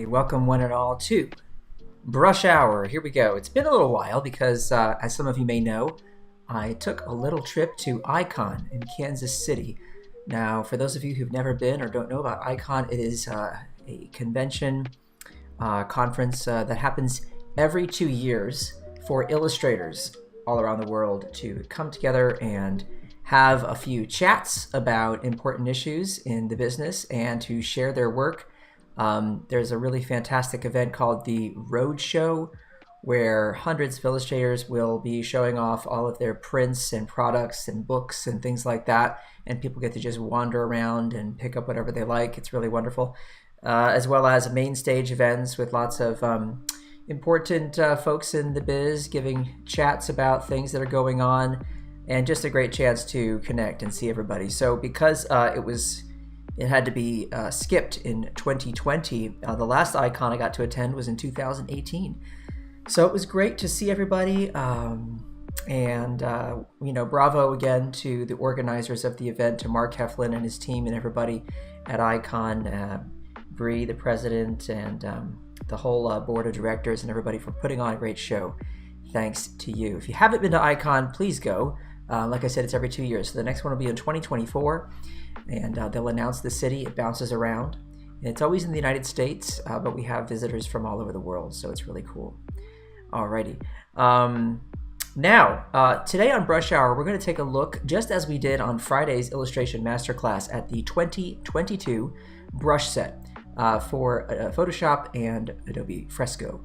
welcome one and all to Brush Hour. Here we go. It's been a little while because, as some of you may know, I took a little trip to Icon in Kansas City. Now, for those of you who've never been or don't know about Icon, it is a convention conference that happens every 2 years for illustrators all around the world to come together and have a few chats about important issues in the business and to share their work. There's a really fantastic event called the Road Show, where hundreds of illustrators will be showing off all of their prints and products and books and things like that, and people get to just wander around and pick up whatever they like. It's really wonderful, as well as main stage events with lots of important folks in the biz giving chats about things that are going on, and just a great chance to connect and see everybody. So because it had to be skipped in 2020. The last Icon I got to attend was in 2018. So it was great to see everybody. Bravo again to the organizers of the event, to Mark Heflin and his team and everybody at Icon, Bree, the president, and the whole board of directors and everybody for putting on a great show. Thanks to you. If you haven't been to Icon, please go. Like I said, it's every 2 years. So the next one will be in 2024. And they'll announce the city. It bounces around. And it's always in the United States, but we have visitors from all over the world, so it's really cool. Alrighty. Now, today on Brush Hour, we're going to take a look, just as we did on Friday's illustration masterclass, at the 2022 brush set for Photoshop and Adobe Fresco.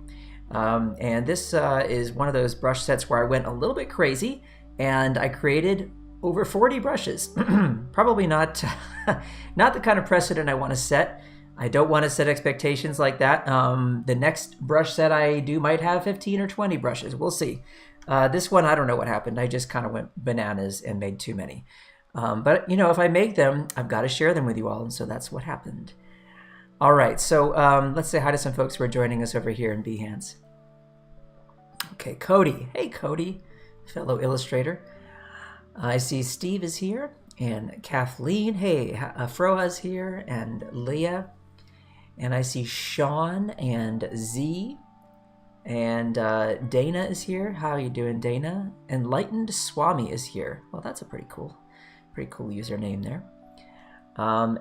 And this is one of those brush sets where I went a little bit crazy, and I created over 40 brushes. Probably not the kind of precedent I want to set. I don't want to set expectations like that. The next brush set I do might have 15 or 20 brushes. We'll see. This one, I don't know what happened. I just kind of went bananas and made too many. But, if I make them, I've got to share them with you all, and so that's what happened. All right, so let's say hi to some folks who are joining us over here in Behance. Okay, Cody. Hey, Cody, fellow illustrator. I see Steve is here, and Kathleen. Hey, Froa's here, and Leah. And I see Sean and Z. And Dana is here. How are you doing, Dana? Enlightened Swami is here. Well, that's a pretty cool username there.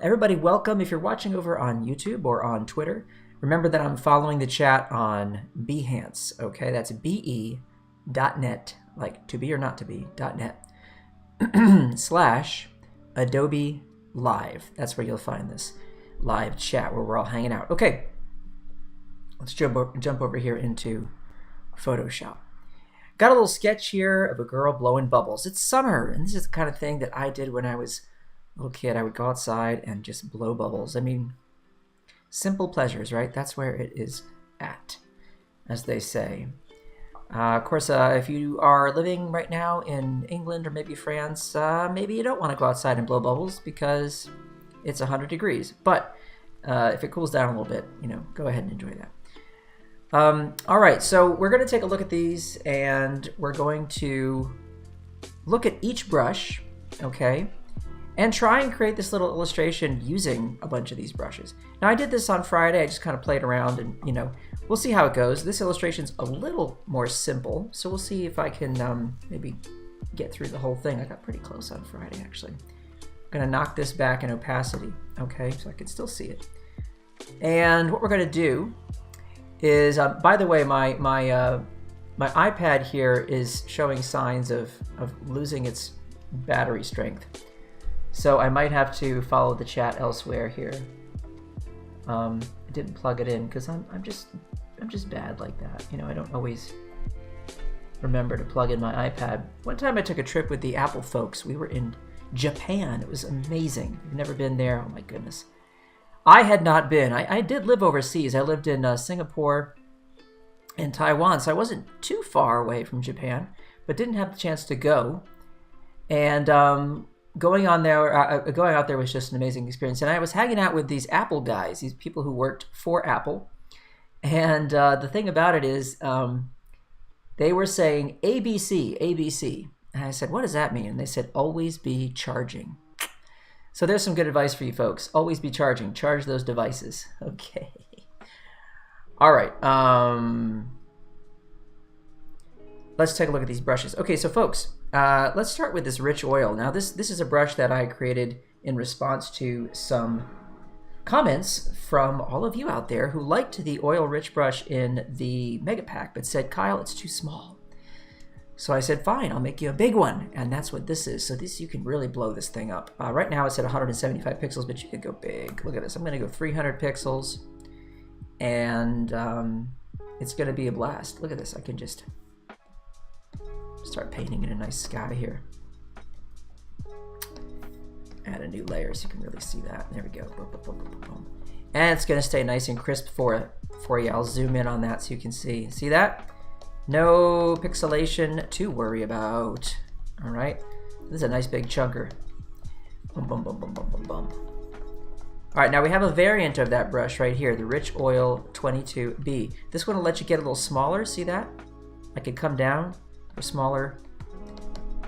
Everybody, welcome. If you're watching over on YouTube or on Twitter, remember that I'm following the chat on Behance. Okay, that's be.net, like to be or not to be, .net. / Adobe Live. That's where you'll find this live chat where we're all hanging out. Okay, let's jump over here into Photoshop. Got a little sketch here of a girl blowing bubbles. It's summer, and this is the kind of thing that I did when I was a little kid. I would go outside and just blow bubbles. I mean, simple pleasures, right? That's where it is at, as they say. Of course, if you are living right now in England or maybe France, maybe you don't want to go outside and blow bubbles because it's 100 degrees. But if it cools down a little bit, go ahead and enjoy that. All right, so we're going to take a look at these, and we're going to look at each brush, okay, and try and create this little illustration using a bunch of these brushes. Now, I did this on Friday. I just kind of played around and, we'll see how it goes. This illustration's a little more simple, so we'll see if I can maybe get through the whole thing. I got pretty close on Friday, actually. I'm going to knock this back in opacity, okay, so I can still see it. And what we're going to do is, by the way, my iPad here is showing signs of losing its battery strength. So I might have to follow the chat elsewhere here. I didn't plug it in because I'm just bad like that. I don't always remember to plug in my iPad. One time I took a trip with the Apple folks. We were in Japan. It was amazing. I've never been there. Oh my goodness. I had not been. I did live overseas. I lived in Singapore and Taiwan, so I wasn't too far away from Japan, but didn't have the chance to go. And going out there was just an amazing experience. And I was hanging out with these Apple guys, these people who worked for Apple. And the thing about it is they were saying ABC, ABC. And I said, what does that mean? And they said, always be charging. So there's some good advice for you folks. Always be charging. Charge those devices. Okay. All right. Let's take a look at these brushes. Okay, so folks, let's start with this rich oil. Now this is a brush that I created in response to some comments from all of you out there who liked the oil rich brush in the mega pack but said, Kyle, it's too small. So I said, fine, I'll make you a big one, and that's what this is. So this, you can really blow this thing up. Right now it's at 175 pixels, but you could go big. Look at this. I'm gonna go 300 pixels, and it's gonna be a blast. Look at this. I can just start painting in a nice sky here. Add a new layer so you can really see that. There we go. Boom, boom, boom, boom, boom. And it's going to stay nice and crisp for you. I'll zoom in on that so you can see. See that? No pixelation to worry about. All right. This is a nice big chunker. Boom, boom, boom, boom, boom, boom, boom. All right, now we have a variant of that brush right here, the Rich Oil 22B. This one will let you get a little smaller. See that? I could come down for smaller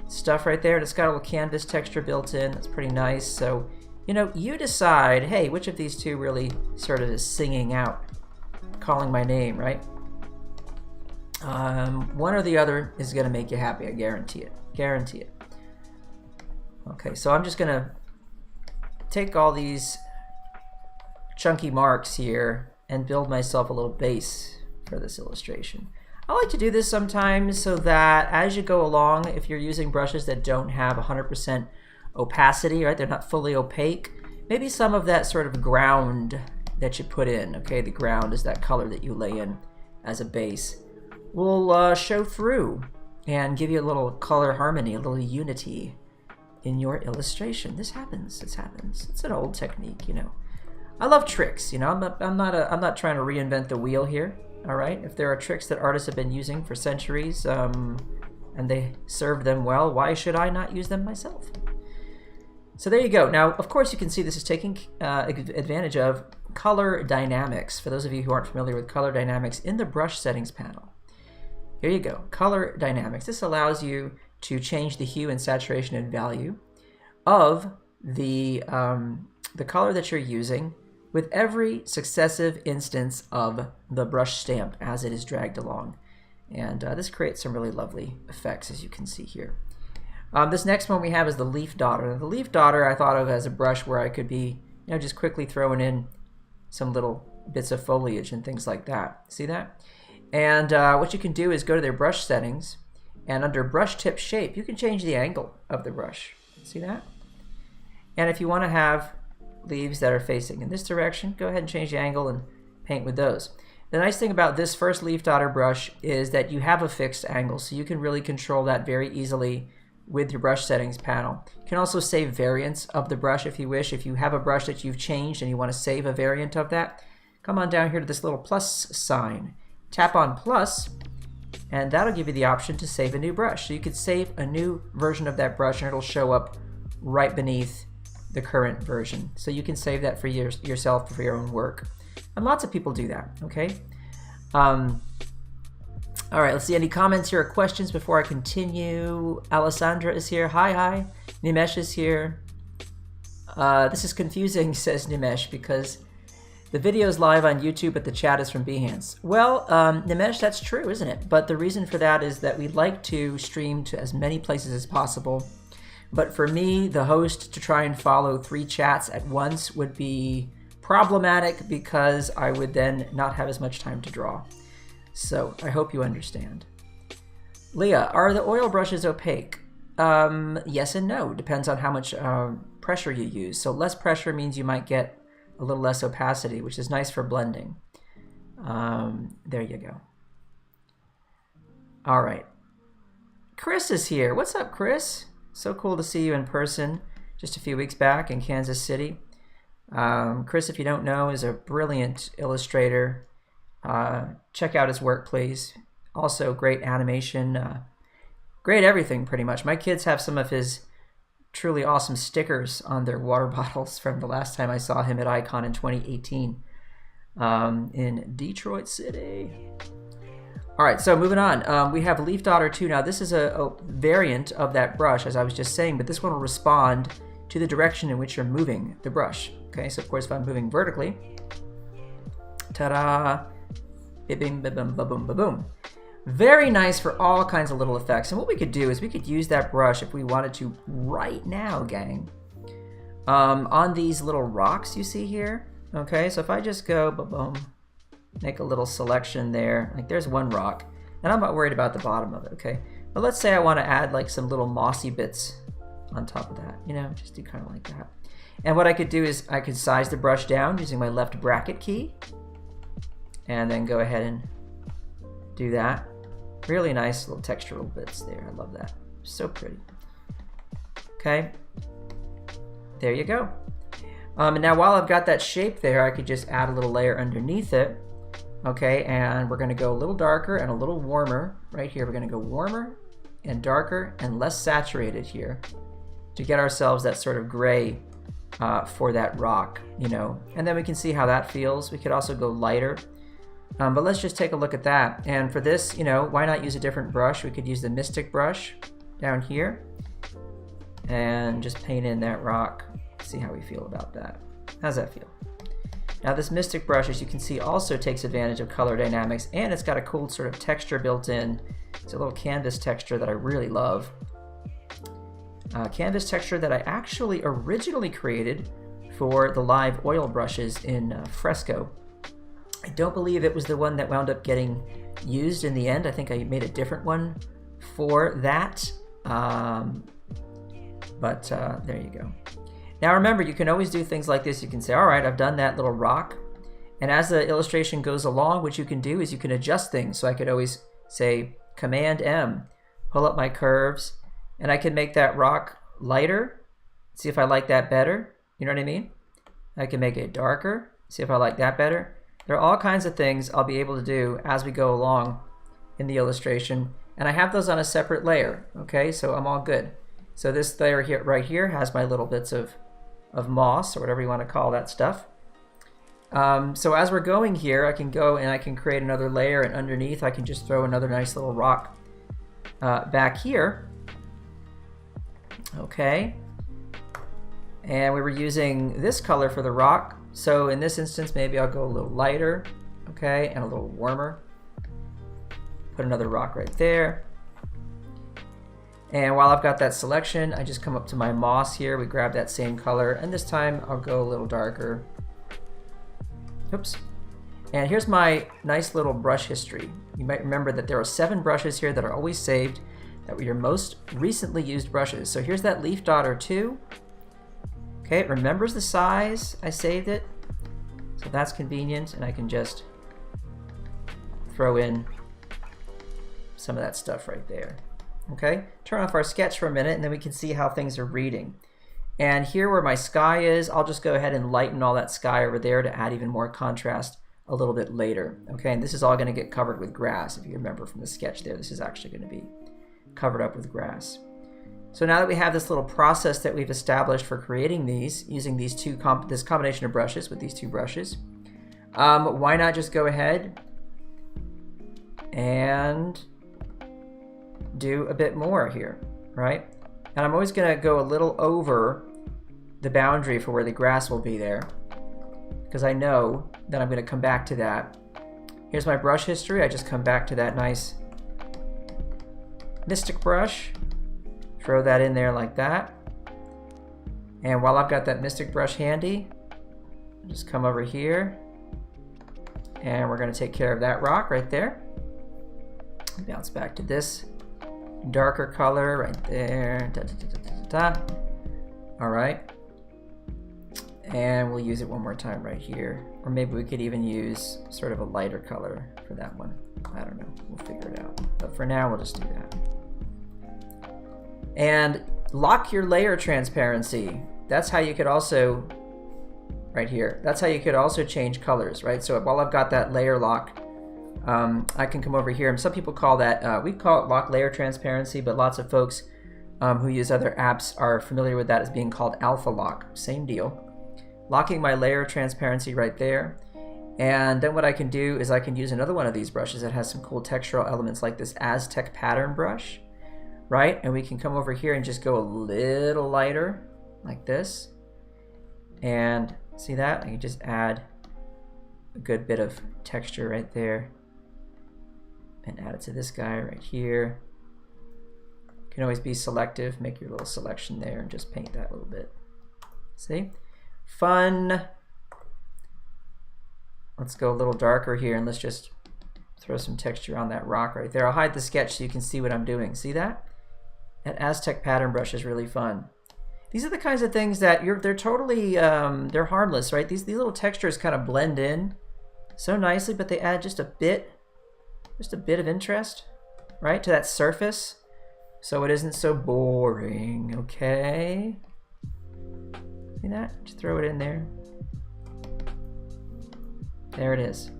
stuff right there. And it's got a little canvas texture built in. That's pretty nice. So, you know, you decide, hey, which of these two really sort of is singing out, calling my name, right? One or the other is going to make you happy. I guarantee it. Guarantee it. Okay, so I'm just going to take all these chunky marks here and build myself a little base for this illustration. I like to do this sometimes so that as you go along, if you're using brushes that don't have 100% opacity, right, they're not fully opaque, maybe some of that sort of ground that you put in, okay, the ground is that color that you lay in as a base, will show through and give you a little color harmony, a little unity in your illustration. This happens. This happens. It's an old technique, you know. I love tricks, you know. I'm not trying to reinvent the wheel here. All right, if there are tricks that artists have been using for centuries and they serve them well, why should I not use them myself? So there you go. Now, of course, you can see this is taking advantage of color dynamics. For those of you who aren't familiar with color dynamics, in the brush settings panel, here you go, color dynamics. This allows you to change the hue and saturation and value of the color that you're using with every successive instance of the brush stamp as it is dragged along. And this creates some really lovely effects, as you can see here. This next one we have is the Leaf Daughter. Now, the Leaf Daughter I thought of as a brush where I could be, you know, just quickly throwing in some little bits of foliage and things like that. See that? And what you can do is go to their brush settings, and under brush tip shape, you can change the angle of the brush. See that? And if you want to have leaves that are facing in this direction, go ahead and change the angle and paint with those. The nice thing about this first Leaf Daughter brush is that you have a fixed angle, so you can really control that very easily with your brush settings panel. You can also save variants of the brush if you wish. If you have a brush that you've changed and you want to save a variant of that, come on down here to this little plus sign. Tap on plus, and that'll give you the option to save a new brush. So you could save a new version of that brush and it'll show up right beneath the current version. So you can save that for yourself for your own work. And lots of people do that, okay? All right, let's see any comments here or questions before I continue. Alessandra is here. Hi. Nimesh is here. This is confusing, says Nimesh, because the video is live on YouTube, but the chat is from Behance. Well, Nimesh, that's true, isn't it? But the reason for that is that we'd like to stream to as many places as possible. But for me, the host, to try and follow 3 chats at once would be problematic because I would then not have as much time to draw. So I hope you understand. Leah, are the oil brushes opaque? Yes and no. Depends on how much pressure you use. So less pressure means you might get a little less opacity, which is nice for blending. There you go. All right. Chris is here. What's up, Chris? So cool to see you in person just a few weeks back in Kansas City. Chris, if you don't know, is a brilliant illustrator. Check out his work, please. Also, great animation, great everything, pretty much. My kids have some of his truly awesome stickers on their water bottles from the last time I saw him at Icon in 2018 in Detroit City. All right, so moving on. We have Leaf Daughter 2. Now, this is a variant of that brush, as I was just saying, but this one will respond to the direction in which you're moving the brush. Okay, so of course, if I'm moving vertically, ta-da, Bing, ba boom, ba boom, ba boom. Very nice for all kinds of little effects. And what we could do is we could use that brush if we wanted to right now, gang. On these little rocks you see here. Okay, so if I just go, ba boom, make a little selection there. Like there's one rock, and I'm not worried about the bottom of it, okay? But let's say I want to add like some little mossy bits on top of that, you know, just do kind of like that. And what I could do is I could size the brush down using my left bracket key, and then go ahead and do that. Really nice little textural bits there. I love that. So pretty. Okay, there you go. And now while I've got that shape there, I could just add a little layer underneath it. Okay, and we're going to go a little darker and a little warmer right here. We're going to go warmer and darker and less saturated here to get ourselves that sort of gray for that rock, you know. And then we can see how that feels. We could also go lighter. But let's just take a look at that. And for this, you know, why not use a different brush? We could use the Mystic brush down here and just paint in that rock. See how we feel about that. How's that feel? Now this Mystic brush, as you can see, also takes advantage of color dynamics, and it's got a cool sort of texture built in. It's a little canvas texture that I really love. Canvas texture that I actually originally created for the live oil brushes in Fresco. I don't believe it was the one that wound up getting used in the end. I think I made a different one for that. But there you go. Now remember, you can always do things like this. You can say, all right, I've done that little rock. And as the illustration goes along, what you can do is you can adjust things. So I could always say Command M, pull up my curves, and I can make that rock lighter. See if I like that better. You know what I mean? I can make it darker. See if I like that better. There are all kinds of things I'll be able to do as we go along in the illustration. And I have those on a separate layer. Okay, so I'm all good. So this layer here, right here, has my little bits of moss, or whatever you want to call that stuff. So as we're going here, I can go and I can create another layer, and underneath I can just throw another nice little rock back here. Okay. And we were using this color for the rock. So in this instance, maybe I'll go a little lighter, okay, and a little warmer. Put another rock right there. And while I've got that selection, I just come up to my moss here. We grab that same color, and this time I'll go a little darker. Oops. And here's my nice little brush history. You might remember that there are 7 brushes here that are always saved, that were your most recently used brushes. So here's that leaf dot or 2. Okay, it remembers the size. I saved it. So that's convenient, and I can just throw in some of that stuff right there. Okay, turn off our sketch for a minute, and then we can see how things are reading. And here where my sky is, I'll just go ahead and lighten all that sky over there to add even more contrast a little bit later. Okay, and this is all going to get covered with grass. If you remember from the sketch there, this is actually going to be covered up with grass. So now that we have this little process that we've established for creating these, using these this combination of brushes with these 2 brushes, why not just go ahead and do a bit more here, right? And I'm always going to go a little over the boundary for where the grass will be there, because I know that I'm going to come back to that. Here's my brush history. I just come back to that nice Mystic brush, throw that in there like that. And while I've got that Mystic brush handy, just come over here, and we're going to take care of that rock right there. Bounce back to this darker color right there. Da, da, da, da, da, da. All right, and we'll use it one more time right here, or maybe we could even use sort of a lighter color for that one. I don't know, we'll figure it out, but for now we'll just do that. And lock your layer transparency. That's how you could also, right here, that's how you could also change colors, right? So while I've got that layer lock, I can come over here, and some people call that, we call it lock layer transparency, but lots of folks who use other apps are familiar with that as being called alpha lock. Same deal. Locking my layer transparency right there. And then what I can do is I can use another one of these brushes that has some cool textural elements like this Azteque Pattern brush, right? And we can come over here and just go a little lighter like this. And see that? I can just add a good bit of texture right there. and add it to this guy right here. You can always be selective, make your little selection there and just paint that a little bit. See? Fun. Let's go a little darker here and let's just throw some texture on that rock right there. I'll hide the sketch so you can see what I'm doing. See that? That Azteque Pattern brush is really fun. These are the kinds of things that they're totally, they're harmless, right? These little textures kind of blend in so nicely, but they add just a bit of interest, right, to that surface, so it isn't so boring, okay? See that? Just throw it in there. There it is.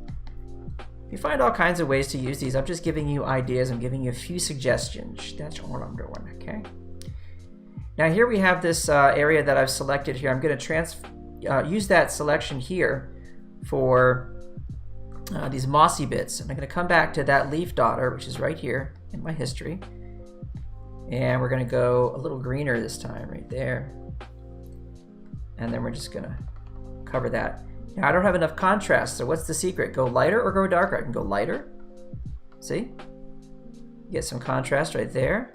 You find all kinds of ways to use these. I'm just giving you ideas. I'm giving you a few suggestions. That's all I'm doing, okay? Now here we have this area that I've selected here. I'm going to use that selection here for these mossy bits. And I'm going to come back to that leaf daughter, which is right here in my history. And we're going to go a little greener this time, right there. And then we're just going to cover that. Now I don't have enough contrast, so what's the secret? Go lighter or go darker? I can go lighter. See? Get some contrast right there.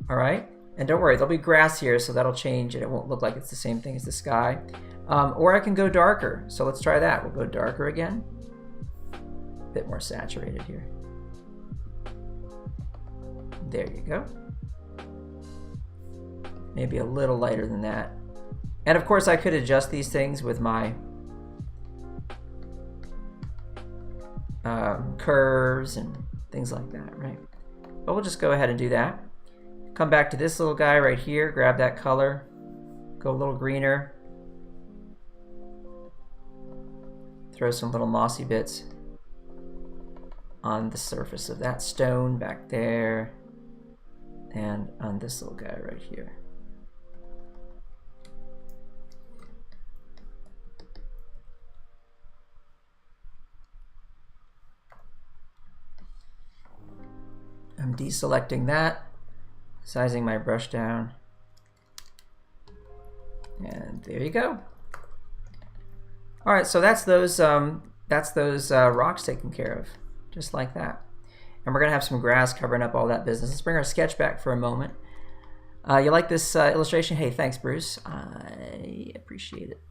All right. And don't worry, there'll be grass here, so that'll change and it won't look like it's the same thing as the sky. Or I can go darker. So let's try that. We'll go darker again. A bit more saturated here. There you go. Maybe a little lighter than that. And of course I could adjust these things with my curves and things like that, right? But we'll just go ahead and do that. Come back to this little guy right here, grab that color, go a little greener, throw some little mossy bits on the surface of that stone back there, and on this little guy right here. I'm deselecting that, sizing my brush down, and there you go. All right, so that's those rocks taken care of, just like that. And we're gonna have some grass covering up all that business. Let's bring our sketch back for a moment. You like this illustration? Hey, thanks, Bruce. I appreciate it.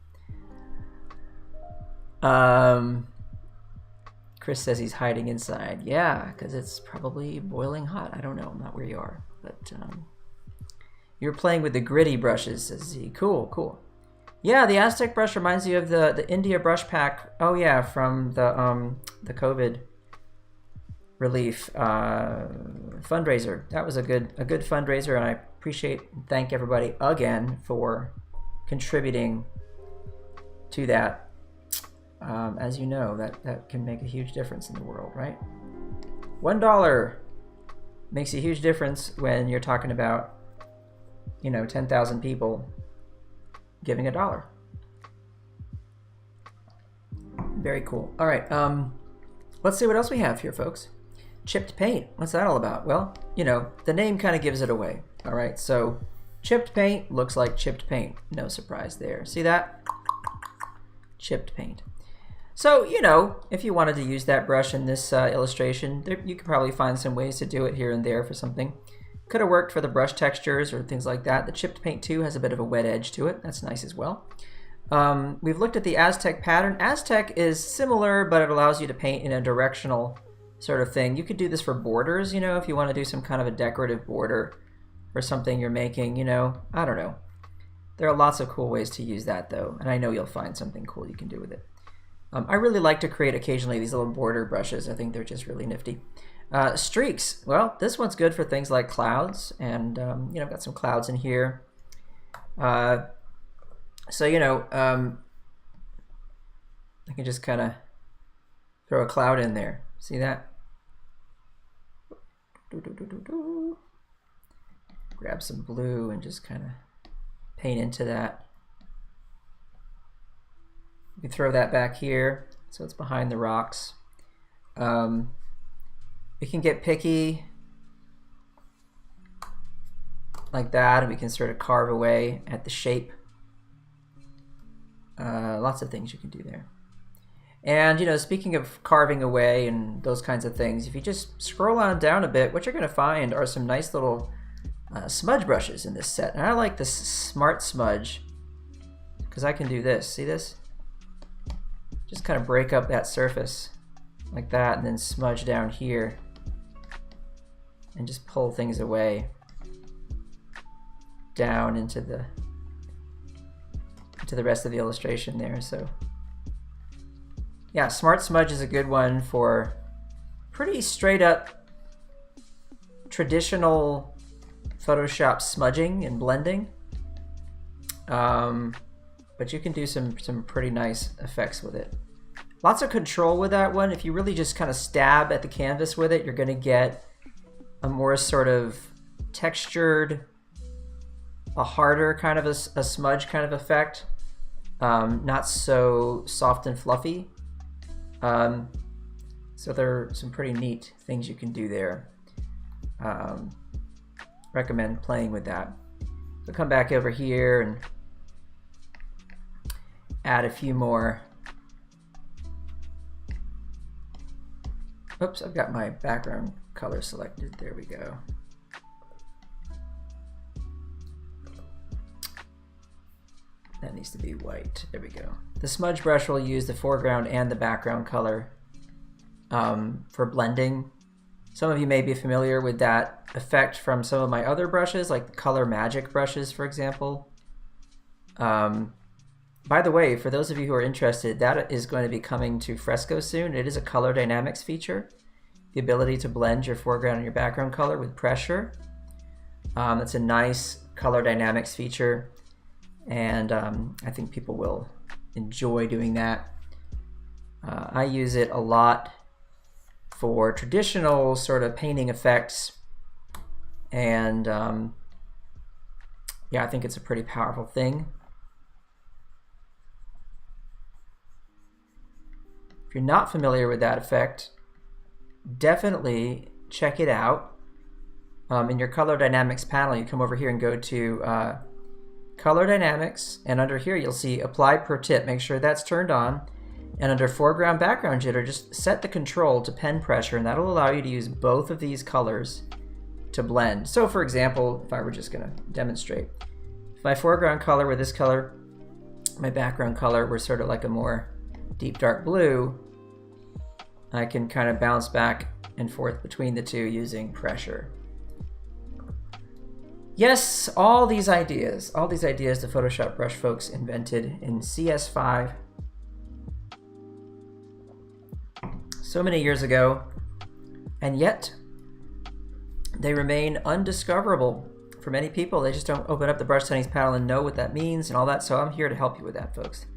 Chris says he's hiding inside. Yeah, because it's probably boiling hot. I don't know. I'm not where you are. But you're playing with the Griddy brushes, says he. Cool, cool. Yeah, the Aztec brush reminds you of the India brush pack. Oh yeah, from the COVID relief fundraiser. That was a good fundraiser, and I appreciate and thank everybody again for contributing to that. As you know, that can make a huge difference in the world, right? $1 makes a huge difference when you're talking about, 10,000 people giving $1. Very cool. All right, let's see what else we have here, folks. Chipped paint. What's that all about? Well, the name kind of gives it away. All right, so chipped paint looks like chipped paint. No surprise there. See that? Chipped paint. So, if you wanted to use that brush in this illustration, you could probably find some ways to do it here and there for something. Could have worked for the brush textures or things like that. The chipped paint too has a bit of a wet edge to it. That's nice as well. We've looked at the Aztec pattern. Aztec is similar, but it allows you to paint in a directional sort of thing. You could do this for borders, if you want to do some kind of a decorative border for something you're making, I don't know. There are lots of cool ways to use that though, and I know you'll find something cool you can do with it. I really like to create occasionally these little border brushes. I think they're just really nifty. Streaks. Well, this one's good for things like clouds, and I've got some clouds in here. I can just kind of throw a cloud in there. See that? Grab some blue and just kind of paint into that. You can throw that back here, so it's behind the rocks. We can get picky like that, and we can sort of carve away at the shape. Lots of things you can do there. And, you know, speaking of carving away and those kinds of things, if you just scroll on down a bit, what you're going to find are some nice little smudge brushes in this set. And I like this Smart Smudge because I can do this. See this? Just kind of break up that surface like that and then smudge down here and just pull things away down into the rest of the illustration there. So yeah, Smart Smudge is a good one for pretty straight up traditional Photoshop smudging and blending. But you can do some pretty nice effects with it. Lots of control with that one. If you really just kind of stab at the canvas with it, you're going to get a more sort of textured, a harder kind of a smudge kind of effect. Not so soft and fluffy. So there are some pretty neat things you can do there. Recommend playing with that. So come back over here and add a few more. Oops, I've got my background color selected. There we go. That needs to be white. There we go. The smudge brush will use the foreground and the background color for blending. Some of you may be familiar with that effect from some of my other brushes, like the Color Magic brushes, for example. By the way, for those of you who are interested, that is going to be coming to Fresco soon. It is a color dynamics feature, the ability to blend your foreground and your background color with pressure. It's a nice color dynamics feature, and I think people will enjoy doing that. I use it a lot for traditional sort of painting effects, and yeah, I think it's a pretty powerful thing. If you're not familiar with that effect, definitely check it out. In your Color Dynamics panel, you come over here and go to Color Dynamics, and under here you'll see Apply Per Tip. Make sure that's turned on. And under Foreground Background Jitter, just set the control to pen pressure, and that'll allow you to use both of these colors to blend. So for example, if I were just going to demonstrate, if my foreground color were this color, my background color were sort of like a more deep dark blue, I can kind of bounce back and forth between the two using pressure. Yes, all these ideas the Photoshop brush folks invented in CS5 so many years ago, and yet they remain undiscoverable for many people. They just don't open up the brush settings panel and know what that means and all that, so I'm here to help you with that, folks.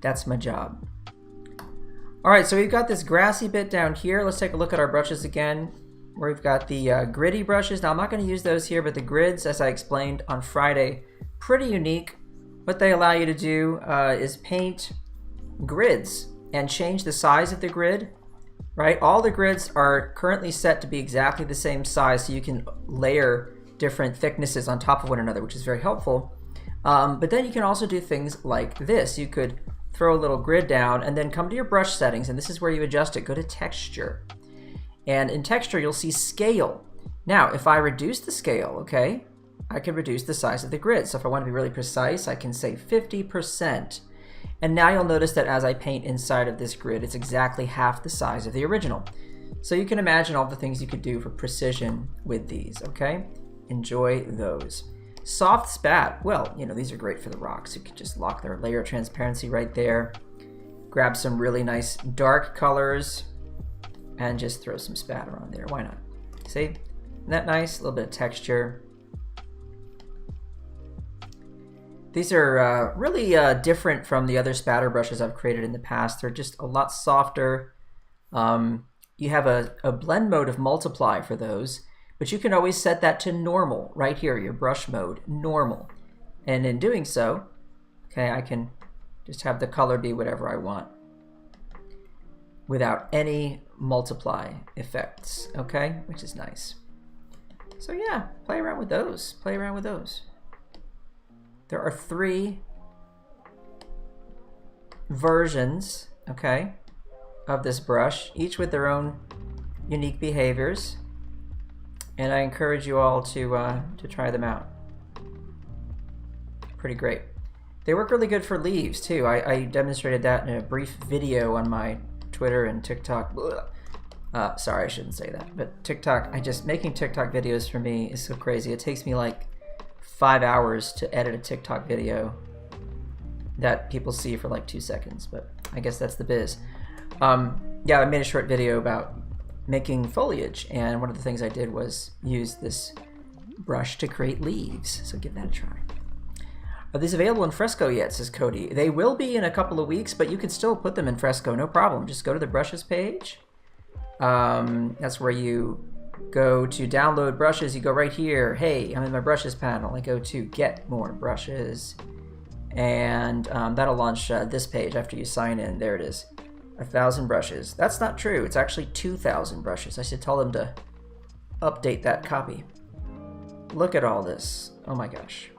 That's my job. All right, so we've got this grassy bit down here. Let's take a look at our brushes again. We've got the Griddy brushes. Now, I'm not going to use those here, but the grids, as I explained on Friday, pretty unique. What they allow you to do is paint grids and change the size of the grid, right? All the grids are currently set to be exactly the same size, so you can layer different thicknesses on top of one another, which is very helpful. But then you can also do things like this. You could throw a little grid down and then come to your brush settings, and this is where you adjust it. Go to Texture, and in Texture you'll see Scale. Now if I reduce the scale, okay, I can reduce the size of the grid. So if I want to be really precise, I can say 50%, and now you'll notice that as I paint inside of this grid, it's exactly half the size of the original. So you can imagine all the things you could do for precision with these. Okay, enjoy those. Soft spat, well, you know, these are great for the rocks. You can just lock their layer transparency right there. Grab some really nice dark colors and just throw some spatter on there. Why not? See? Isn't that nice? A little bit of texture. These are really different from the other spatter brushes I've created in the past. They're just a lot softer. You have a blend mode of multiply for those, but you can always set that to normal right here, your brush mode, normal. And in doing so, okay, I can just have the color be whatever I want without any multiply effects, okay, which is nice. So yeah, play around with those, play around with those. There are 3 versions, okay, of this brush, each with their own unique behaviors, and I encourage you all to try them out. Pretty great. They work really good for leaves too. I demonstrated that in a brief video on my Twitter and TikTok. Sorry, I shouldn't say that, but TikTok, making TikTok videos for me is so crazy. It takes me like 5 hours to edit a TikTok video that people see for like 2 seconds, but I guess that's the biz. Yeah, I made a short video about making foliage, and one of the things I did was use this brush to create leaves, so give that a try. Are these available in Fresco yet, says Cody? They will be in a couple of weeks, but you can still put them in Fresco, no problem. Just go to the brushes page. That's where you go to download brushes. You go right here. Hey, I'm in my brushes panel. I go to get more brushes, and that'll launch this page after you sign in. There it is. 1,000 brushes. That's not true. It's actually 2,000 brushes. I should tell them to update that copy. Look at all this. Oh my gosh.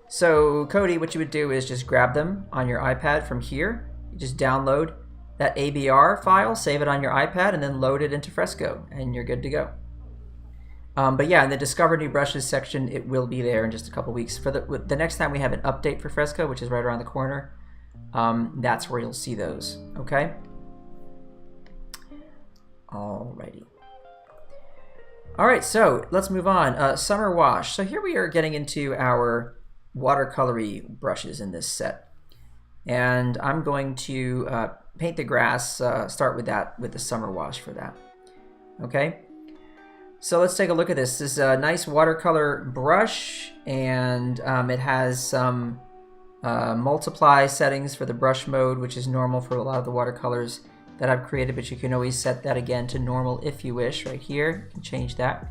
So Cody, what you would do is just grab them on your iPad from here. You just download that ABR file, save it on your iPad, and then load it into Fresco, and you're good to go. But yeah, in the Discover New Brushes section, it will be there in just a couple weeks. For the next time we have an update for Fresco, which is right around the corner, that's where you'll see those, okay? Alrighty. All right, so let's move on. Summer wash. So here we are getting into our watercolory brushes in this set. And I'm going to paint the grass, start with that, with the summer wash for that. Okay? So let's take a look at this. This is a nice watercolor brush, and it has some multiply settings for the brush mode, which is normal for a lot of the watercolors that I've created, but you can always set that again to normal if you wish. Right here, you can change that.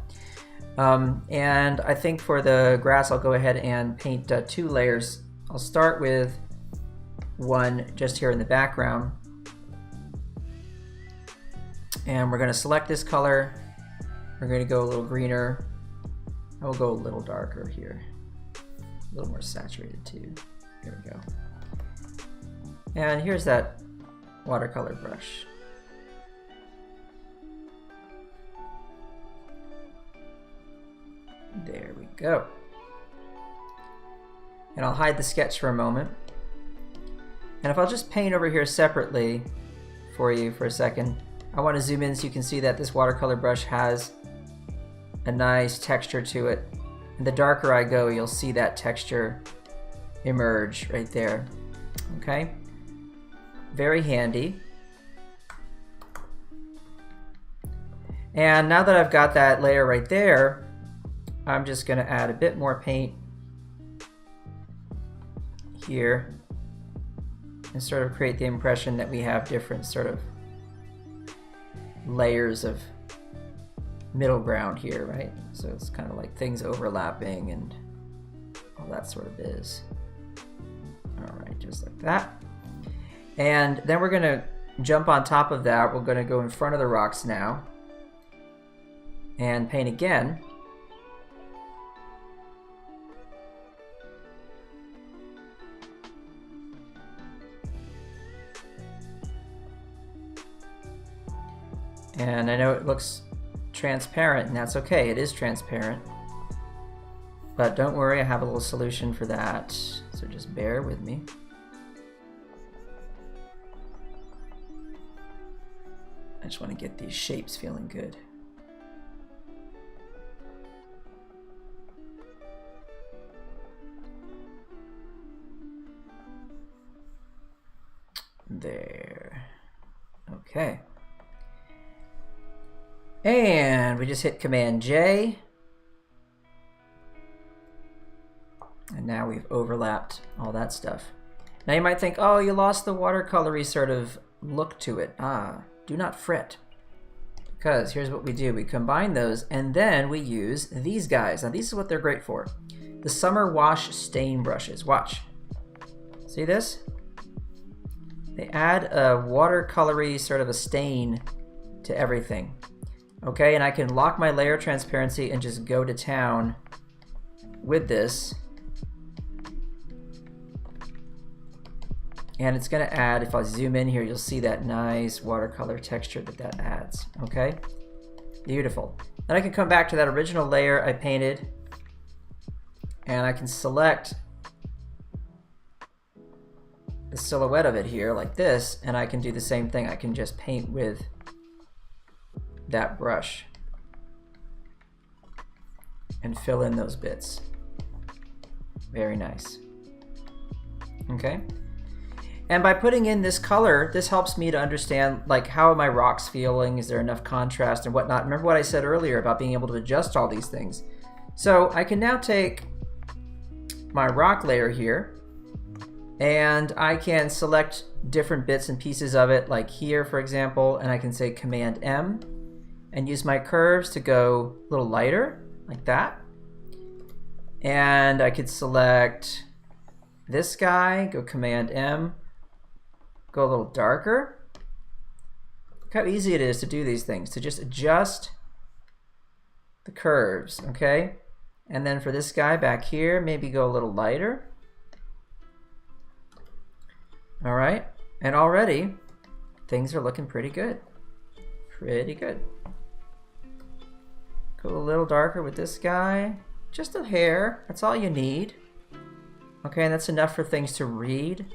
And I think for the grass, I'll go ahead and paint 2 layers. I'll start with one just here in the background. And we're going to select this color. We're going to go a little greener. I will go a little darker here. A little more saturated too. There we go. And here's that watercolor brush. There we go. And I'll hide the sketch for a moment. And if I'll just paint over here separately for you for a second, I want to zoom in so you can see that this watercolor brush has a nice texture to it. And the darker I go, you'll see that texture emerge right there. Okay? Very handy. And now that I've got that layer right there, I'm just going to add a bit more paint here and sort of create the impression that we have different sort of layers of middle ground here, right? So it's kind of like things overlapping and all that sort of biz. All right, just like that. And then we're going to jump on top of that. We're going to go in front of the rocks now and paint again. And I know it looks transparent, and that's okay. It is transparent. But don't worry, I have a little solution for that. So just bear with me. I just want to get these shapes feeling good. There. Okay. And we just hit Command J. And now we've overlapped all that stuff. Now you might think, oh, you lost the watercolory sort of look to it. Do not fret. Because here's what we do. We combine those, and then we use these guys. Now, these is what they're great for. The Summer Wash Stain Brushes. Watch. See this? They add a watercolory sort of a stain to everything. Okay, and I can lock my layer transparency and just go to town with this. And it's going to add, if I zoom in here, you'll see that nice watercolor texture that adds. Okay, beautiful. Then I can come back to that original layer I painted, and I can select the silhouette of it here like this, and I can do the same thing. I can just paint with that brush and fill in those bits. Very nice. Okay. And by putting in this color, this helps me to understand, like, how are my rocks feeling? Is there enough contrast and whatnot? Remember what I said earlier about being able to adjust all these things. So I can now take my rock layer here, and I can select different bits and pieces of it, like here, for example, and I can say Command M and use my curves to go a little lighter, like that. And I could select this guy, go Command M, go a little darker. Look how easy it is to do these things, to just adjust the curves, okay? And then for this guy back here, maybe go a little lighter. All right, and already things are looking pretty good. Pretty good. Go a little darker with this guy. Just a hair, that's all you need. Okay, and that's enough for things to read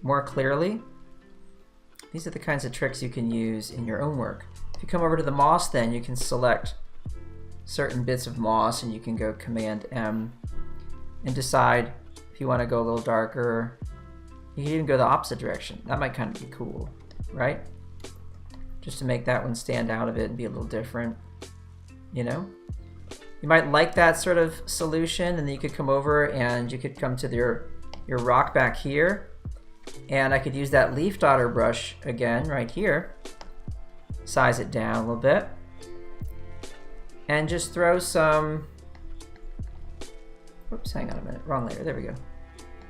more clearly. These are the kinds of tricks you can use in your own work. If you come over to the moss, then you can select certain bits of moss, and you can go Command M and decide if you want to go a little darker. You can even go the opposite direction. That might kind of be cool, right? Just to make that one stand out a bit and be a little different, you know? You might like that sort of solution, and then you could come over and you could come to your rock back here, and I could use that leaf daughter brush again right here, size it down a little bit, and just throw some, whoops, hang on a minute, wrong layer, there we go.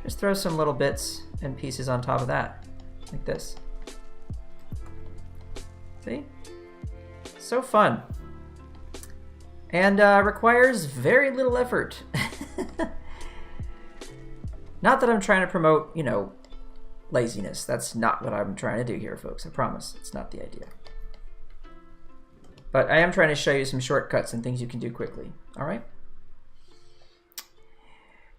Just throw some little bits and pieces on top of that, like this. See? So fun. And requires very little effort. Not that I'm trying to promote, you know, laziness. That's not what I'm trying to do here, folks. I promise. It's not the idea. But I am trying to show you some shortcuts and things you can do quickly. All right?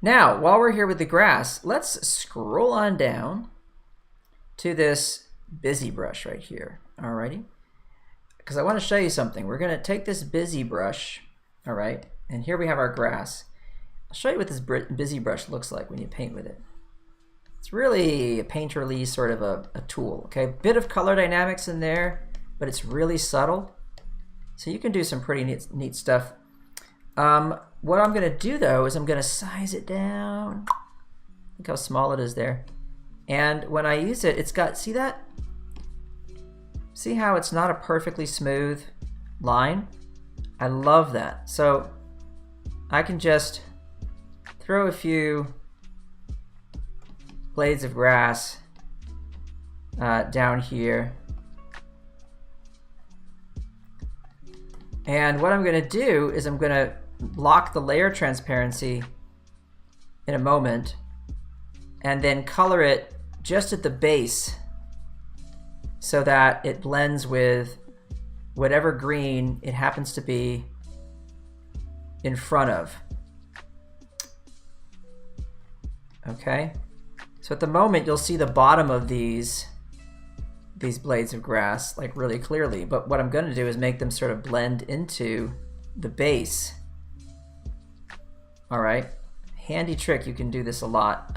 Now, while we're here with the grass, let's scroll on down to this busy brush right here. All righty? Because I want to show you something. We're going to take this busy brush, all right, and here we have our grass. I'll show you what this busy brush looks like when you paint with it. It's really a painterly sort of a tool, okay? Bit of color dynamics in there, but it's really subtle. So you can do some pretty neat stuff. What I'm going to do, though, is I'm going to size it down. Look how small it is there. And when I use it, it's got, see that? See how it's not a perfectly smooth line? I love that. So I can just throw a few blades of grass down here. And what I'm going to do is I'm going to lock the layer transparency in a moment and then color it just at the base so that it blends with whatever green it happens to be in front of. Okay? So at the moment you'll see the bottom of these blades of grass like really clearly, but what I'm going to do is make them sort of blend into the base. All right? Handy trick, you can do this a lot.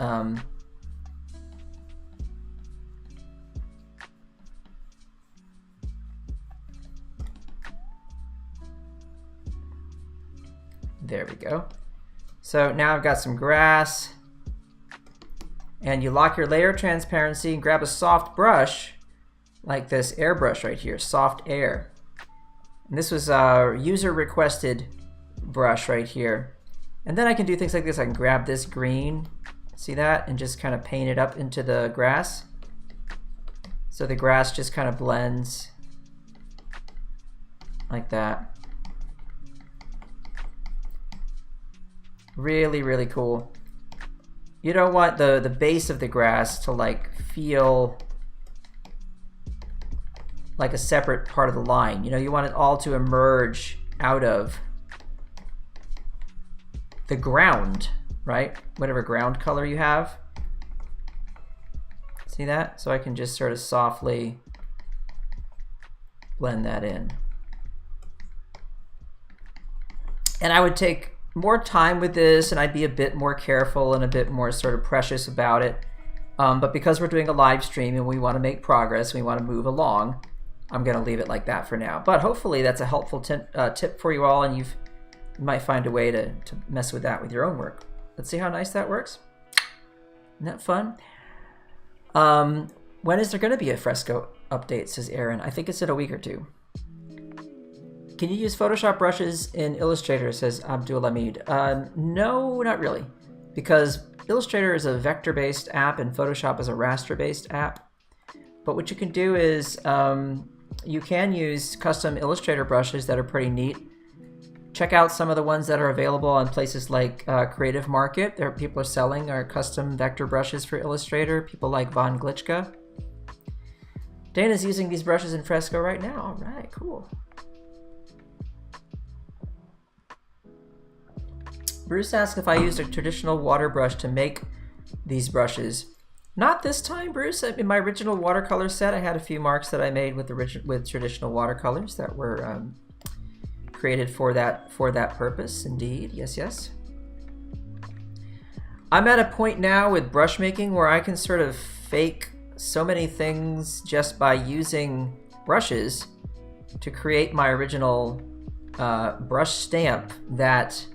There we go. So now I've got some grass, and you lock your layer transparency and grab a soft brush like this airbrush right here, soft air. And this was a user requested brush right here. And then I can do things like this. I can grab this green, see that, and just kind of paint it up into the grass. So the grass just kind of blends like that. Really, really cool. you don't want the base of the grass to like feel like a separate part of the line. You know, you want it all to emerge out of the ground, right? Whatever ground color you have. See that? So I can just sort of softly blend that in. And I would take more time with this, and I'd be a bit more careful and a bit more sort of precious about it. But because we're doing a live stream and we want to make progress, we want to move along, I'm going to leave it like that for now. But hopefully that's a helpful tip for you all, and you might find a way to mess with that with your own work. Let's see how nice that works. Isn't that fun? When is there going to be a fresco update, says Aaron. I think it's in a week or two. Can you use Photoshop brushes in Illustrator, says Abdul Hamid. No, not really, because Illustrator is a vector-based app and Photoshop is a raster-based app. But what you can do is you can use custom Illustrator brushes that are pretty neat. Check out some of the ones that are available on places like Creative Market. There, people are selling our custom vector brushes for Illustrator. People like Von Glitchka. Dana's using these brushes in Fresco right now. All right, cool. Bruce asked if I used a traditional water brush to make these brushes. Not this time, Bruce. In my original watercolor set, I had a few marks that I made with traditional watercolors that were created for that purpose. Indeed, yes, yes. I'm at a point now with brush making where I can sort of fake so many things just by using brushes to create my original brush stamp that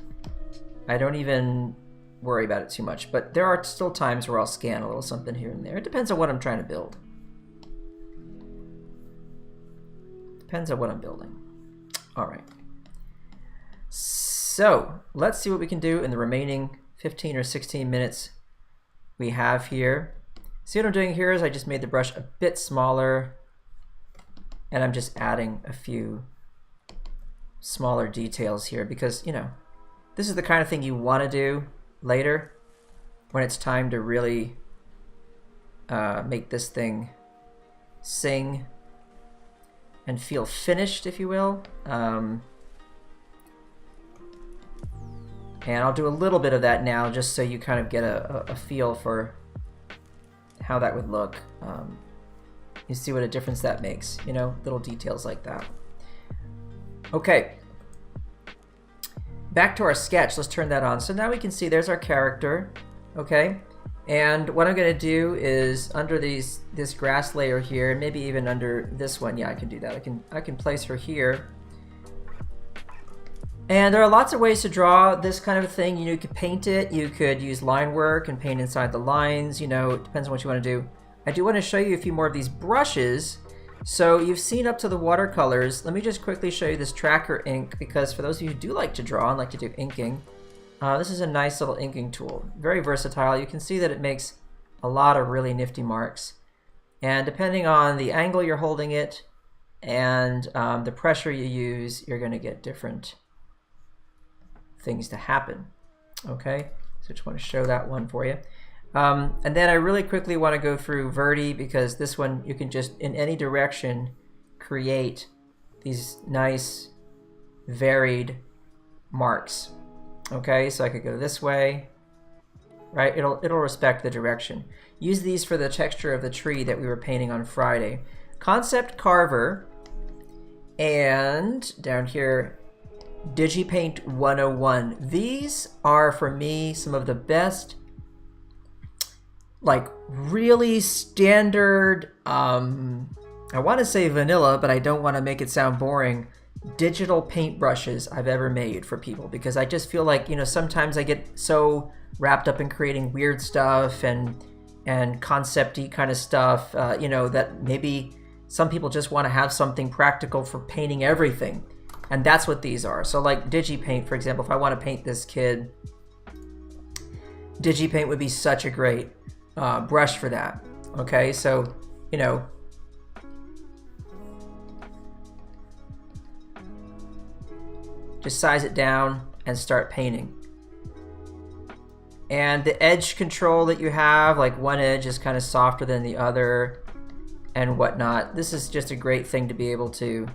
I don't even worry about it too much. But there are still times where I'll scan a little something here and there. It depends on what I'm trying to build. Depends on what I'm building. All right. So let's see what we can do in the remaining 15 or 16 minutes we have here. See what I'm doing here is I just made the brush a bit smaller, and I'm just adding a few smaller details here because, you know, this is the kind of thing you want to do later when it's time to really make this thing sing and feel finished, if you will. And I'll do a little bit of that now just so you kind of get a feel for how that would look. You see what a difference that makes, you know, little details like that. Okay. Back to our sketch, let's turn that on. So now we can see there's our character, okay? And what I'm gonna do is under this grass layer here, and maybe even under this one, yeah, I can do that. I can place her here. And there are lots of ways to draw this kind of a thing. You know, you could paint it, you could use line work and paint inside the lines, you know, it depends on what you wanna do. I do wanna show you a few more of these brushes. So you've seen up to the watercolors. Let me just quickly show you this tracker ink, because for those of you who do like to draw and like to do inking, this is a nice little inking tool. Very versatile. You can see that it makes a lot of really nifty marks. And depending on the angle you're holding it and the pressure you use, you're going to get different things to happen. Okay, so just want to show that one for you. And then I really quickly want to go through Verdi, because this one you can just in any direction create these nice varied marks. Okay, so I could go this way, right? It'll respect the direction. Use these for the texture of the tree that we were painting on Friday. Concept Carver, and down here DigiPaint 101. These are for me some of the best, like really standard, I want to say vanilla, but I don't want to make it sound boring, digital paint brushes I've ever made for people, because I just feel like, you know, sometimes I get so wrapped up in creating weird stuff and concept-y kind of stuff, you know, that maybe some people just want to have something practical for painting everything, and that's what these are. So like DigiPaint, for example, if I want to paint this kid, DigiPaint would be such a great brush for that. Okay, so, you know, just size it down and start painting. And the edge control that you have, like one edge is kind of softer than the other and whatnot. This is just a great thing to be able to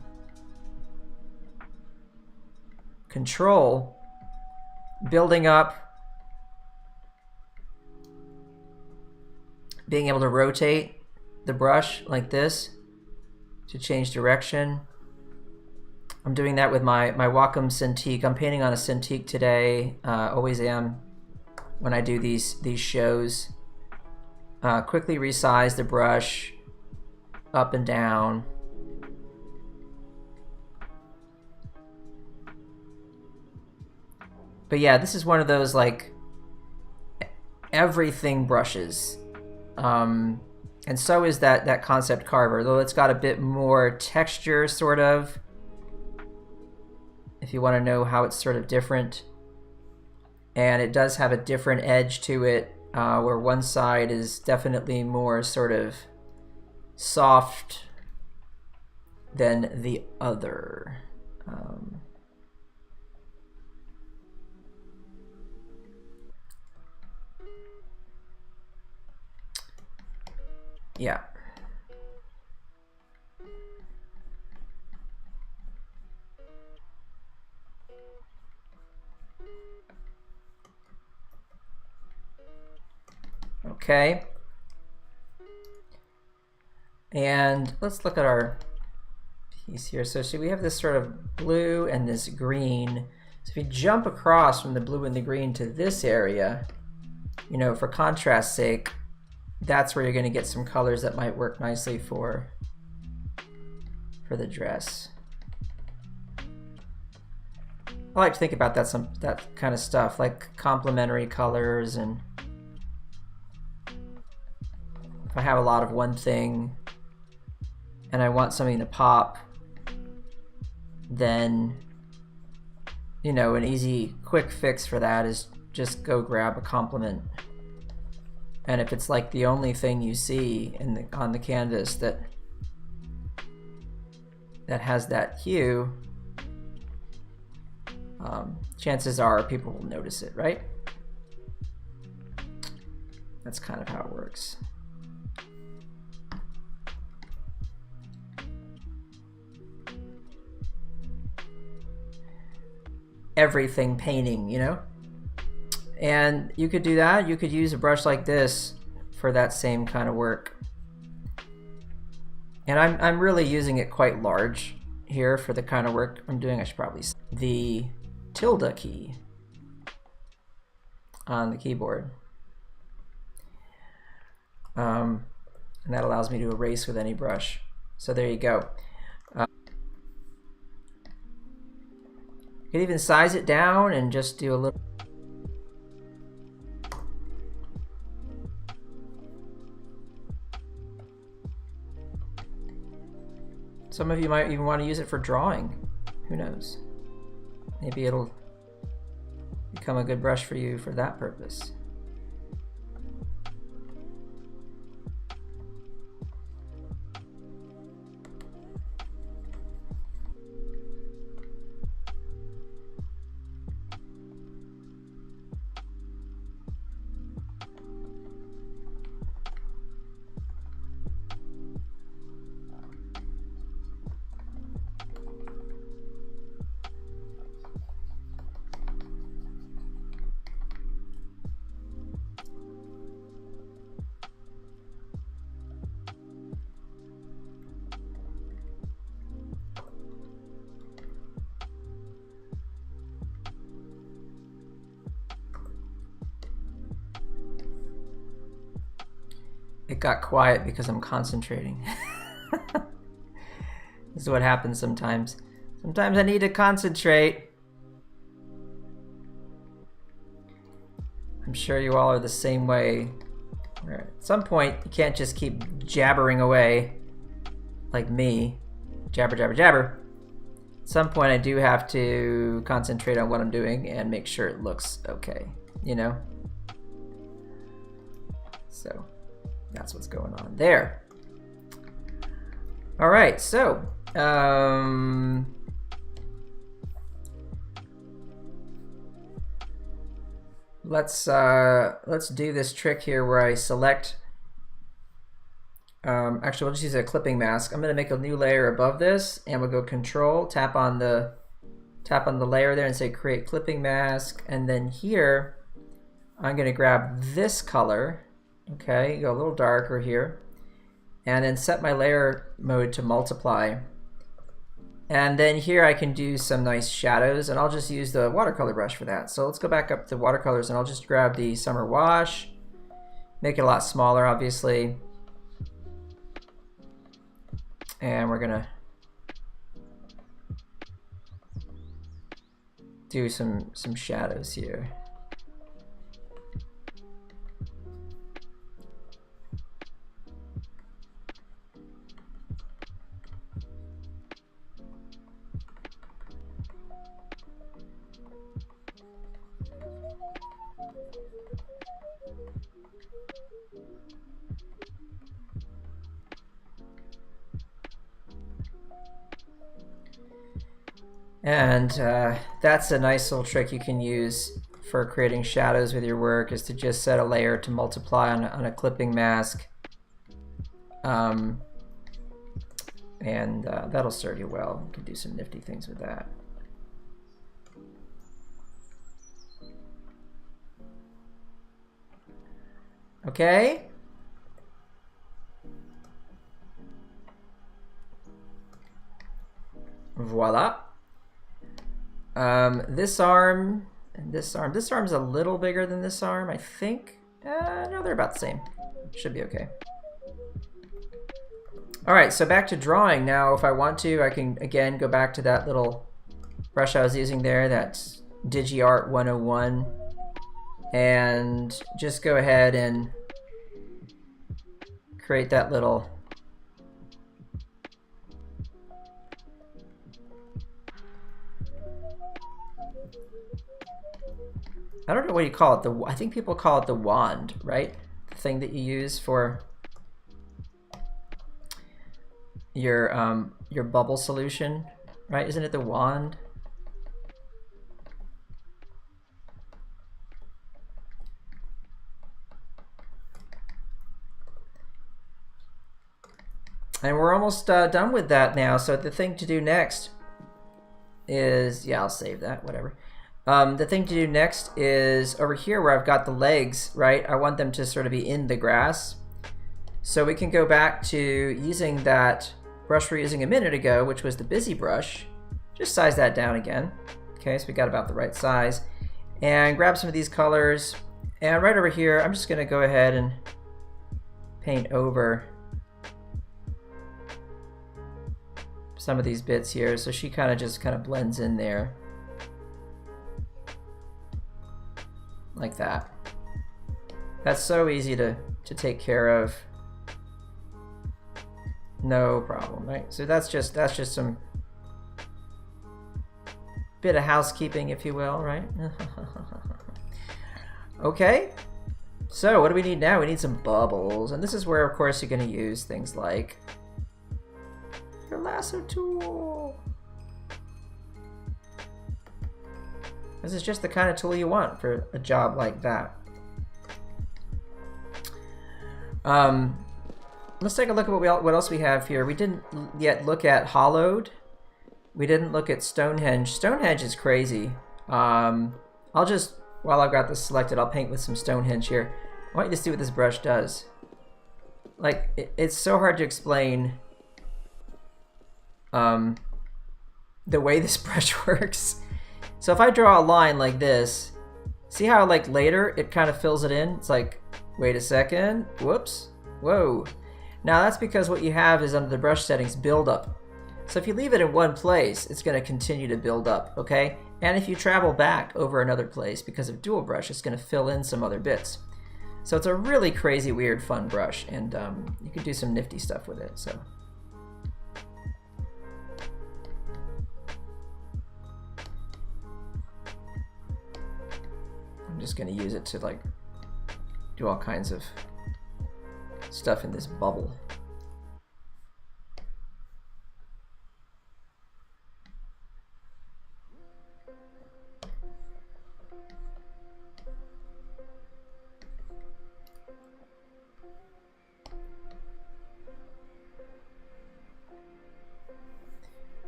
control, building up, being able to rotate the brush like this to change direction. I'm doing that with my Wacom Cintiq. I'm painting on a Cintiq today, always am when I do these shows. Quickly resize the brush up and down. But yeah, this is one of those like everything brushes. And so is that Concept Carver, though it's got a bit more texture, sort of, if you want to know how it's sort of different. And it does have a different edge to it, where one side is definitely more sort of soft than the other. Yeah. Okay. And let's look at our piece here. So we have this sort of blue and this green. So if you jump across from the blue and the green to this area, you know, for contrast's sake, that's where you're going to get some colors that might work nicely for the dress. I like to think about that kind of stuff, like complementary colors, and if I have a lot of one thing and I want something to pop, then, you know, an easy quick fix for that is just go grab a complement. And if it's like the only thing you see on the canvas that has that hue, chances are people will notice it, right? That's kind of how it works. Everything painting, you know? And you could do that. You could use a brush like this for that same kind of work. And I'm really using it quite large here for the kind of work I'm doing. I should probably say the tilde key on the keyboard. And that allows me to erase with any brush. So there you go. You can even size it down and just do a little. Some of you might even want to use it for drawing. Who knows? Maybe it'll become a good brush for you for that purpose. It got quiet because I'm concentrating. This is what happens sometimes. Sometimes I need to concentrate. I'm sure you all are the same way. At some point, you can't just keep jabbering away like me. Jabber, jabber, jabber. At some point, I do have to concentrate on what I'm doing and make sure it looks okay, you know? So that's what's going on there. All right, so let's do this trick here where I select. Actually, we'll just use a clipping mask. I'm going to make a new layer above this, and we'll go Control, tap on the layer there, and say Create Clipping Mask. And then here, I'm going to grab this color. Okay, go a little darker here, and then set my layer mode to multiply. And then here I can do some nice shadows, and I'll just use the watercolor brush for that. So let's go back up to watercolors, and I'll just grab the Summer Wash, make it a lot smaller, obviously. And we're gonna do some shadows here. And that's a nice little trick you can use for creating shadows with your work, is to just set a layer to multiply on a clipping mask. And that'll serve you well. You can do some nifty things with that. Okay. Voila. This arm and this arm. This arm's a little bigger than this arm, I think. No, they're about the same. Should be okay. All right, so back to drawing. Now, if I want to, I can, again, go back to that little brush I was using there, that's DigiArt 101, and just go ahead and create that little I don't know what you call it. I think people call it the wand, right? The thing that you use for your bubble solution, right? Isn't it the wand? And we're almost done with that now. So the thing to do next is, yeah, I'll save that, whatever. The thing to do next is over here where I've got the legs, right? I want them to sort of be in the grass. So we can go back to using that brush we were using a minute ago, which was the busy brush. Just size that down again. Okay, so we got about the right size. And grab some of these colors. And right over here, I'm just gonna go ahead and paint over some of these bits here. So she just kind of blends in there. Like that. That's so easy to take care of. No problem, right? So that's just some bit of housekeeping, if you will, right? Okay. So what do we need now? We need some bubbles, and this is where, of course, you're going to use things like your lasso tool. This is just the kind of tool you want for a job like that. Let's take a look at what else we have here. We didn't yet look at hollowed. We didn't look at Stonehenge. Stonehenge is crazy. I'll just, while I've got this selected, I'll paint with some Stonehenge here. I want you to see what this brush does. Like, it's so hard to explain the way this brush works. So if I draw a line like this, see how like later it kind of fills it in? It's like, wait a second, whoops, whoa. Now that's because what you have is under the brush settings build up. So if you leave it in one place, it's going to continue to build up, okay? And if you travel back over another place because of dual brush, it's going to fill in some other bits. So it's a really crazy, weird, fun brush, and you can do some nifty stuff with it. So. I'm just going to use it to like do all kinds of stuff in this bubble.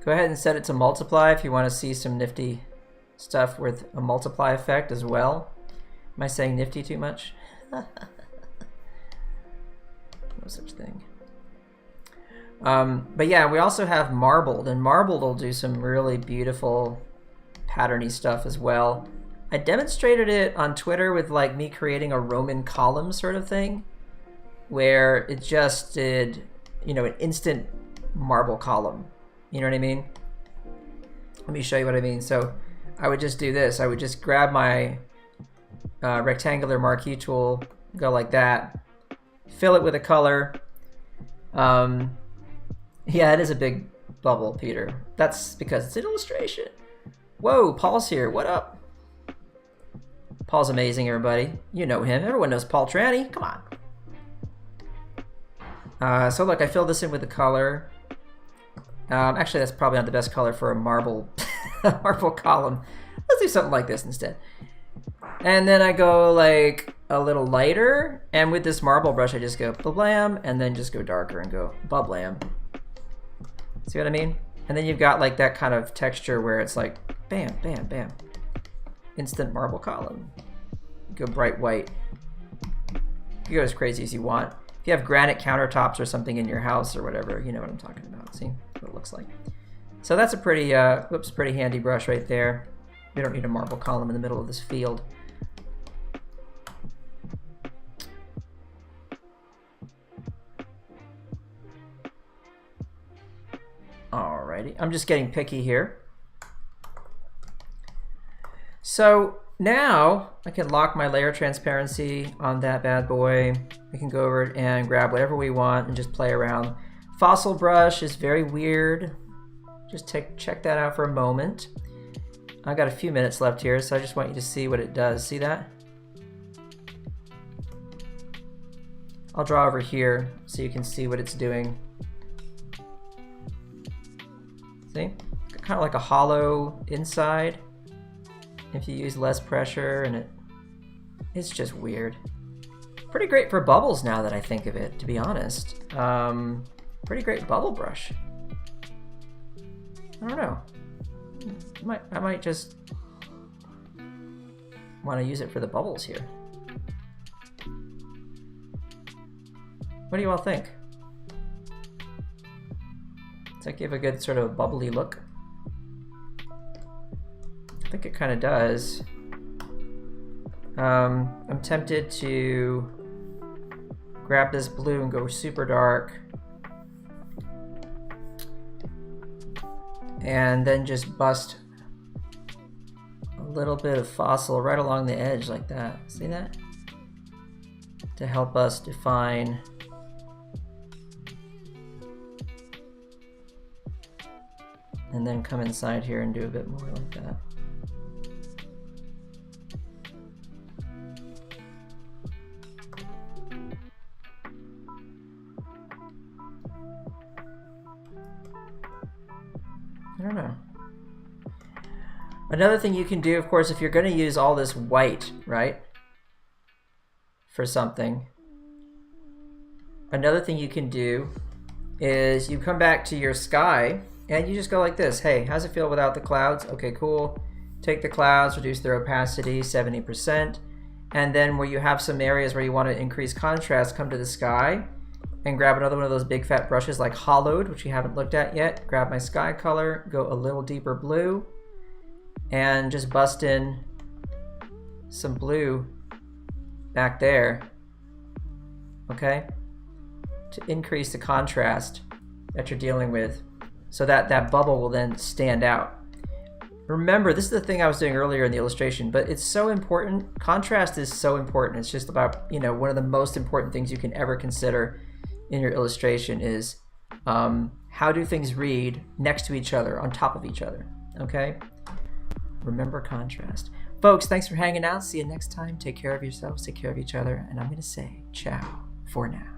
Go ahead and set it to multiply if you want to see some nifty stuff with a multiply effect as well. Am I saying nifty too much? No such thing. But yeah, we also have marbled, and marbled will do some really beautiful patterny stuff as well. I demonstrated it on Twitter with like me creating a Roman column sort of thing, where it just did, you know, an instant marble column. You know what I mean? Let me show you what I mean. So I would just do this. I would just grab my rectangular marquee tool, go like that, fill it with a color. Yeah, it is a big bubble, Peter. That's because it's an illustration. Whoa, Paul's here. What up? Paul's amazing, everybody. You know him. Everyone knows Paul Tranny. Come on. So look, I filled this in with a color. Actually, that's probably not the best color for a marble, marble column. Let's do something like this instead. And then I go like a little lighter, and with this marble brush, I just go blam, and then just go darker and go blam. See what I mean? And then you've got like that kind of texture where it's like bam, bam, bam. Instant marble column. Go bright white. You go as crazy as you want. If you have granite countertops or something in your house or whatever, you know what I'm talking about. See what it looks like. So that's a pretty, pretty handy brush right there. We don't need a marble column in the middle of this field. Alrighty, I'm just getting picky here. So now I can lock my layer transparency on that bad boy. We can go over and grab whatever we want and just play around. Fossil brush is very weird. Just check that out for a moment. I've got a few minutes left here, so I just want you to see what it does. See that? I'll draw over here so you can see what it's doing. See? Kind of like a hollow inside. If you use less pressure, and it's just weird. Pretty great for bubbles now that I think of it, to be honest. Pretty great bubble brush. I don't know. I might just want to use it for the bubbles here. What do you all think? Does that give a good sort of bubbly look? I think it kind of does. I'm tempted to grab this blue and go super dark. And then just bust a little bit of fossil right along the edge like that. See that? To help us define and then come inside here and do a bit more like that. I don't know. Another thing you can do, of course, if you're going to use all this white, right, for something, another thing you can do is you come back to your sky and you just go like this. Hey, how's it feel without the clouds? Okay, cool. Take the clouds, reduce their opacity 70%, and then where you have some areas where you want to increase contrast, come to the sky and grab another one of those big fat brushes like Hollowed, which we haven't looked at yet. Grab my sky color, go a little deeper blue, and just bust in some blue back there, okay? To increase the contrast that you're dealing with so that that bubble will then stand out. Remember, this is the thing I was doing earlier in the illustration, but it's so important. Contrast is so important. It's just about, you know, one of the most important things you can ever consider in your illustration is how do things read next to each other, on top of each other, okay? Remember contrast. Folks, thanks for hanging out. See you next time. Take care of yourselves, take care of each other, and I'm gonna say ciao for now.